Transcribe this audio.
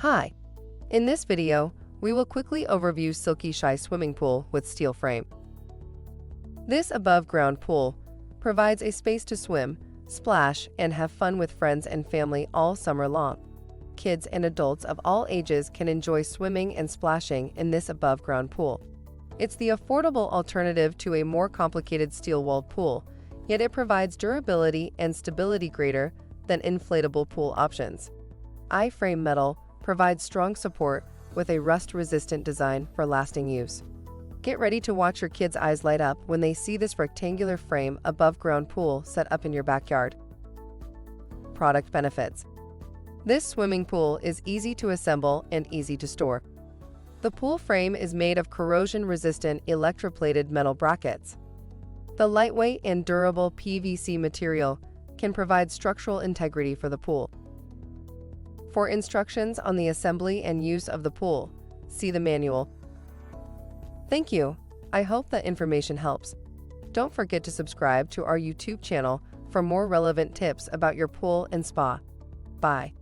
Hi! In this video, we will quickly overview SilkyShy Swimming Pool with steel frame. This above-ground pool provides a space to swim, splash, and have fun with friends and family all summer long. Kids and adults of all ages can enjoy swimming and splashing in this above-ground pool. It's the affordable alternative to a more complicated steel-walled pool, yet it provides durability and stability greater than inflatable pool options. I-frame metal provides strong support with a rust-resistant design for lasting use. Get ready to watch your kids' eyes light up when they see this rectangular frame above-ground pool set up in your backyard. Product benefits. This swimming pool is easy to assemble and easy to store. The pool frame is made of corrosion-resistant electroplated metal brackets. The lightweight and durable PVC material can provide structural integrity for the pool. For instructions on the assembly and use of the pool, see the manual. Thank you. I hope that information helps. Don't forget to subscribe to our YouTube channel for more relevant tips about your pool and spa. Bye.